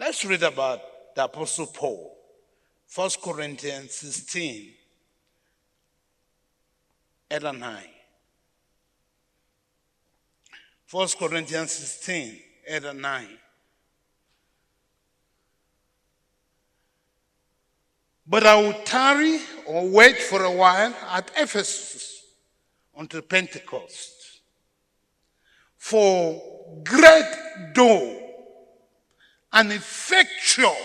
Let's read about the Apostle Paul. 1 Corinthians 16, 8 and 9. 1 Corinthians 16, 8 and 9. But I will tarry or wait for a while at Ephesus until Pentecost. For great door and effectual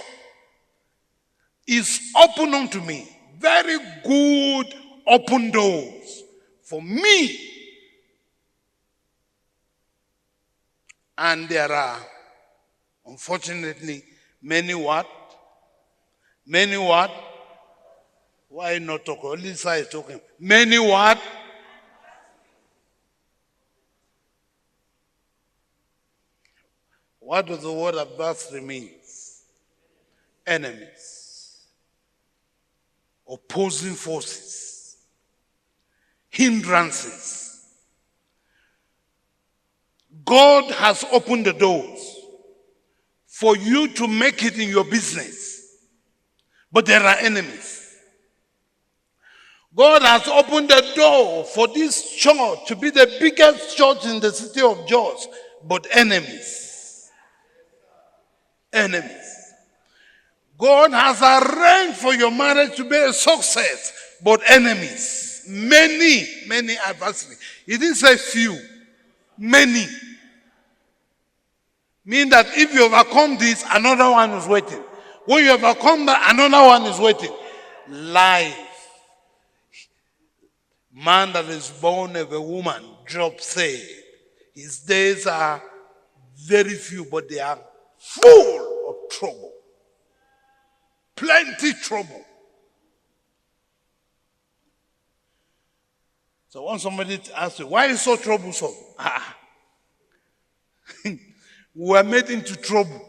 is open unto me. Very good open doors for me. And there are, unfortunately, many what? Many what? Why are you not talking? Only Lisa is talking. Many what? What does the word adversary mean? Enemies, opposing forces, hindrances. God has opened the doors for you to make it in your business, but there are enemies. God has opened the door for this church to be the biggest church in the city of Jos, but enemies. Enemies. God has arranged for your marriage to be a success, but enemies. Many adversaries. It didn't say few. Many. Mean that if you overcome this, another one is waiting. When you overcome that, another one is waiting. Life. Man that is born of a woman, Job said, his days are very few, but they are full of trouble. Plenty trouble. So when somebody asks you, why is so troublesome? We are made into trouble.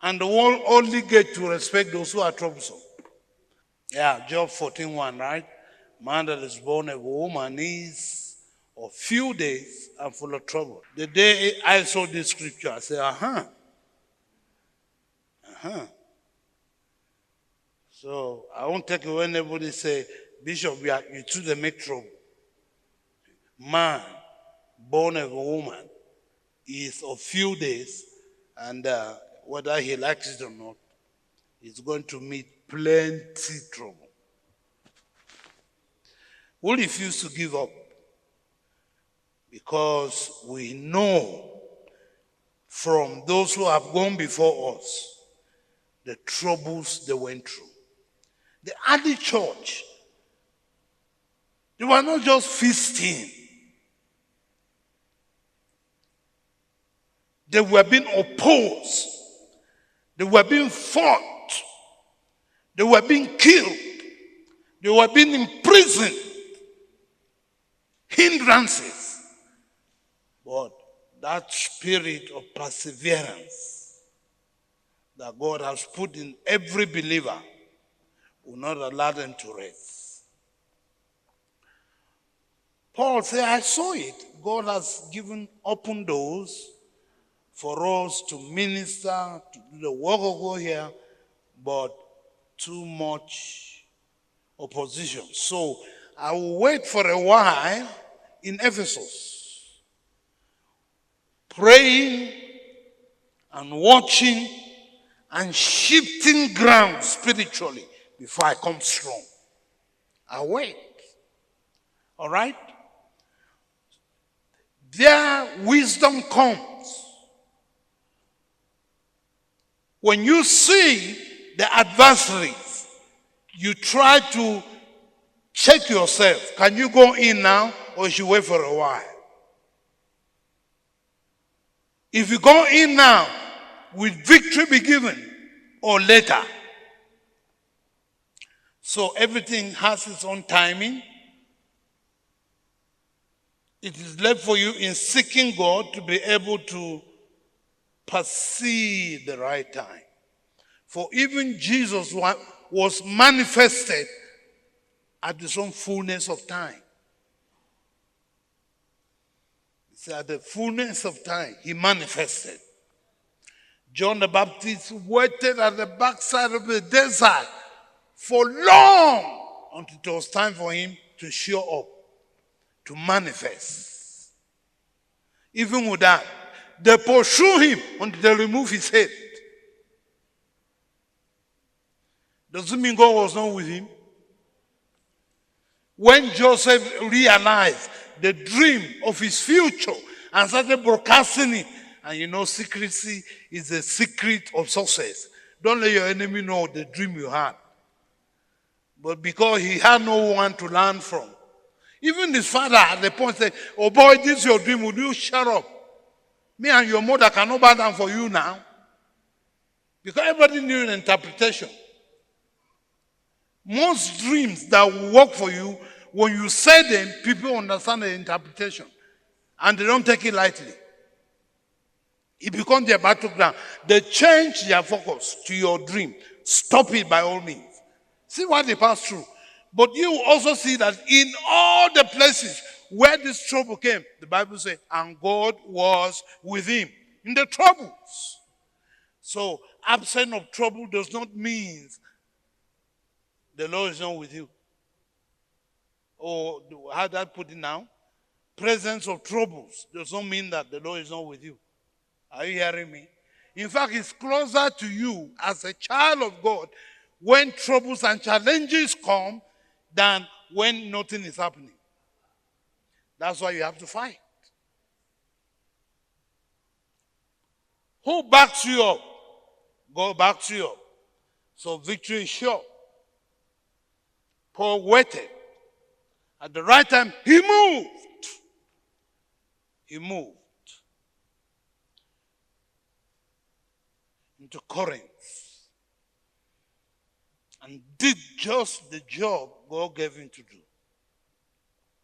And the world only get to respect those who are troublesome. Yeah, Job 14:1, right? Man that is born of a woman is of few days and full of trouble. The day I saw this scripture, I said, So I won't take it when everybody say, Bishop, you too they make trouble. Man born of a woman is of few days, and whether he likes it or not, he's going to meet plenty trouble. We refuse to give up because we know from those who have gone before us the troubles they went through. The early church, they were not just feasting. They were being opposed. They were being fought. They were being killed. They were being imprisoned. Hindrances. But that spirit of perseverance that God has put in every believer will not allow them to rest. Paul said, I saw it. God has given open doors for us to minister, to do the work of God here, but too much opposition. So I will wait for a while in Ephesus, praying and watching and shifting ground spiritually before I come strong. I wait. All right? Their wisdom comes when you see the adversaries. You try to check yourself. Can you go in now, or should you wait for a while? If you go in now, will victory be given or later? So everything has its own timing. It is left for you in seeking God to be able to perceive the right time. For even Jesus was manifested at his own fullness of time. So at the fullness of time, he manifested. John the Baptist waited at the backside of the desert for long until it was time for him to show up, to manifest. Even with that, they pursue him until they remove his head. Doesn't mean God was not with him. When Joseph realized the dream of his future and started broadcasting it, and you know, secrecy is the secret of success. Don't let your enemy know the dream you had. But because he had no one to learn from, even his father at the point said, "Oh boy, this is your dream, would you shut up? Me and your mother cannot bow down for you now." Because everybody knew an interpretation. Most dreams that work for you, when you say them, people understand the interpretation. And they don't take it lightly. It becomes their battleground. They change their focus to your dream. Stop it by all means. See what they pass through. But you also see that in all the places where this trouble came, the Bible says, and God was with him in the troubles. So, absence of trouble does not mean the Lord is not with you. Or how do I put it now? Presence of troubles does not mean that the Lord is not with you. Are you hearing me? In fact, it's closer to you as a child of God when troubles and challenges come than when nothing is happening. That's why you have to fight. Who backs you up? God backs you up. So victory is sure. Paul waited. At the right time, he moved. He moved into Corinth and did just the job God gave him to do.